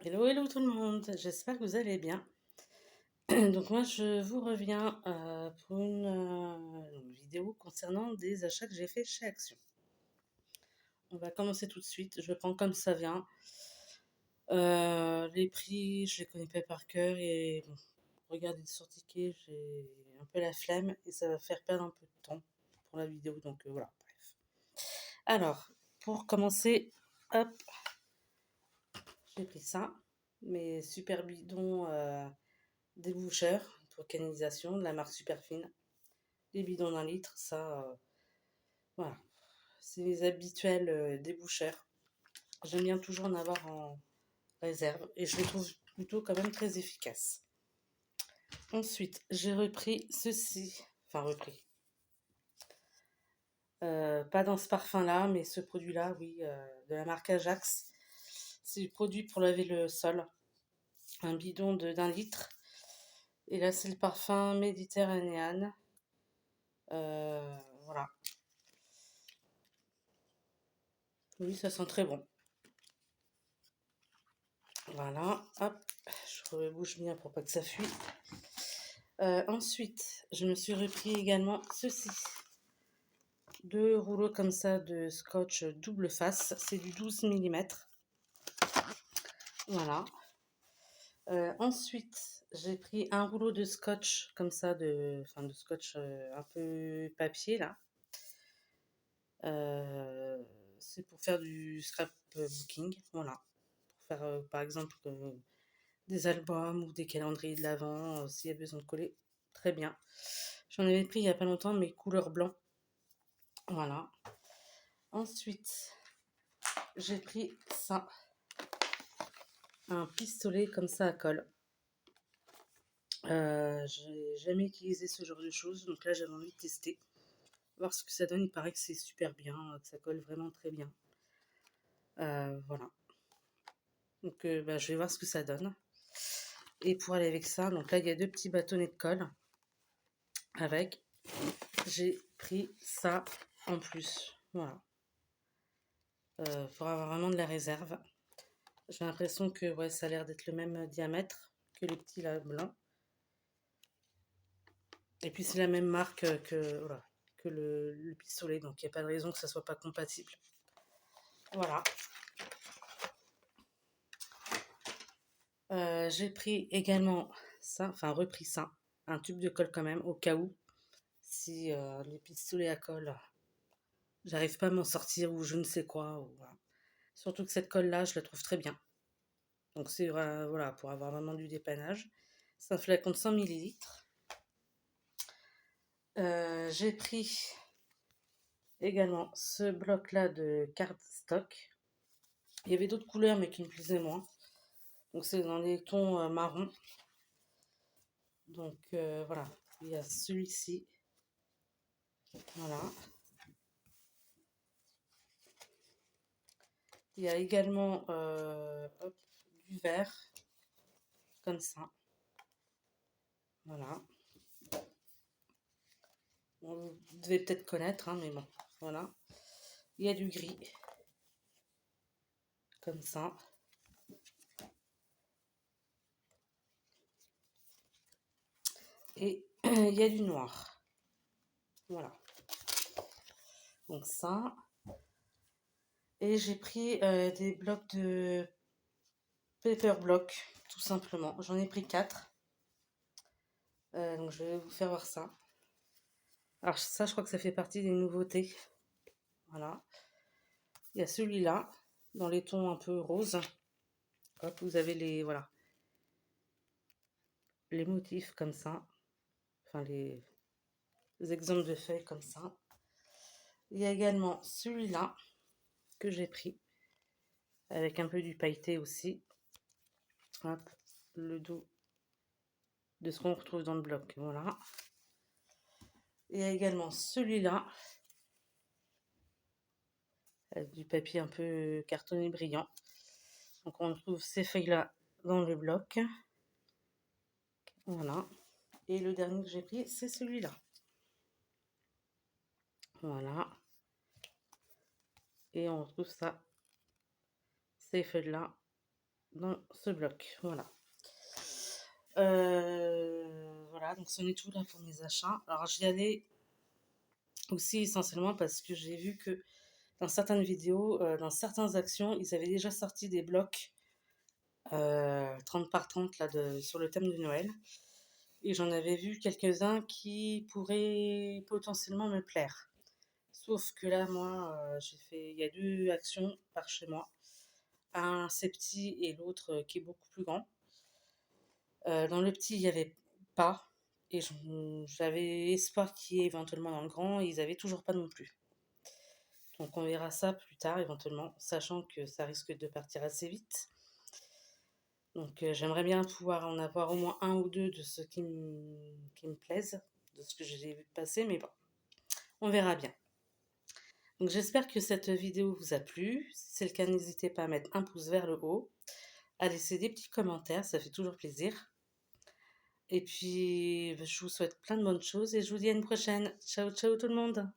Hello, hello tout le monde, j'espère que vous allez bien. Donc moi je vous reviens pour une vidéo concernant des achats que j'ai fait chez Action. On va commencer tout de suite, je prends comme ça vient. Les prix, je les connais pas par cœur et bon, regarder sur ticket, j'ai un peu la flemme et ça va faire perdre un peu de temps pour la vidéo, donc voilà, bref. Alors, pour commencer, hop, j'ai pris ça, mes super bidons déboucheurs pour canalisation de la marque Superfine. Les bidons d'un litre, ça, voilà, c'est les habituels déboucheurs. J'aime bien toujours en avoir en réserve et je les trouve plutôt quand même très efficaces. Ensuite, j'ai repris ceci, enfin repris, pas dans ce parfum-là, mais ce produit-là, oui, de la marque Ajax. C'est du produit pour laver le sol, un bidon d'un litre. Et là, c'est le parfum méditerranéen. Voilà. Oui, ça sent très bon. Voilà, hop, je rebouche bien pour pas que ça fuit. Ensuite, je me suis repris également ceci. Deux rouleaux comme ça de scotch double face. C'est du 12 mm. Voilà. Ensuite, j'ai pris un rouleau de scotch comme ça, enfin de scotch un peu papier là. Euh, c'est pour faire du scrapbooking. Voilà. Pour faire par exemple des albums ou des calendriers de l'Avent, s'il y a besoin de coller. Très bien. J'en avais pris il y a pas longtemps, mais couleur blanc. Voilà. Ensuite, j'ai pris ça. Un pistolet comme ça à colle. J'ai jamais utilisé ce genre de choses, donc là j'avais envie de tester. Voir ce que ça donne. Il paraît que c'est super bien, que ça colle vraiment très bien. Voilà. Donc bah, je vais voir ce que ça donne. Et pour aller avec ça, donc là il y a deux petits bâtonnets de colle. Avec, j'ai pris ça en plus. Voilà. Pour avoir vraiment de la réserve. J'ai l'impression que ouais, ça a l'air d'être le même diamètre que les petits là blancs. Et puis c'est la même marque voilà, que le pistolet, donc il n'y a pas de raison que ça soit pas compatible. Voilà. J'ai pris également ça, enfin repris ça, un tube de colle quand même, au cas où, si les pistolets à colle, j'arrive pas à m'en sortir ou je ne sais quoi. Voilà. Surtout que cette colle-là, je la trouve très bien. Donc c'est voilà, pour avoir vraiment du dépannage. C'est un flacon de 100 millilitres. J'ai pris également ce bloc-là de cardstock. Il y avait d'autres couleurs, mais qui me plaisaient moins. Donc c'est dans les tons marron. Donc voilà, il y a celui-ci. Voilà. Il y a également hop, du vert, comme ça. Voilà. Bon, vous devez peut-être connaître, hein, mais bon, voilà. Il y a du gris, comme ça. Et il y a du noir. Voilà. Donc ça. Et j'ai pris des blocs de paper block, tout simplement. J'en ai pris 4. Donc je vais vous faire voir ça. Alors ça, je crois que ça fait partie des nouveautés. Voilà. Il y a celui-là, dans les tons un peu roses. Hop, vous avez voilà, les motifs comme ça. Enfin, les exemples de feuilles comme ça. Il y a également celui-là que j'ai pris, avec un peu du pailleté aussi. Hop, le dos de ce qu'on retrouve dans le bloc. Voilà. Il y a également celui-là, avec du papier un peu cartonné brillant. Donc on trouve ces feuilles-là dans le bloc. Voilà. Et le dernier que j'ai pris, c'est celui-là. Voilà. Et on retrouve ça, ces feuilles-là, dans ce bloc. Voilà. Voilà, donc c'en est tout là pour mes achats. Alors j'y allais aussi essentiellement parce que j'ai vu que dans certaines vidéos, dans certaines actions, ils avaient déjà sorti des blocs 30 par 30 là, sur le thème de Noël. Et j'en avais vu quelques-uns qui pourraient potentiellement me plaire. Sauf que là, moi, il y a deux actions par chez moi. Un, c'est petit et l'autre qui est beaucoup plus grand. Dans le petit, il n'y avait pas. Et j'avais espoir qu'il y ait éventuellement dans le grand. Et ils n'avaient toujours pas non plus. Donc on verra ça plus tard éventuellement, sachant que ça risque de partir assez vite. Donc j'aimerais bien pouvoir en avoir au moins un ou deux de ceux qui me plaisent, de ce que j'ai vu passer, mais bon, on verra bien. Donc j'espère que cette vidéo vous a plu. Si c'est le cas, n'hésitez pas à mettre un pouce vers le haut, à laisser des petits commentaires, ça fait toujours plaisir. Et puis je vous souhaite plein de bonnes choses et je vous dis à une prochaine. Ciao ciao tout le monde.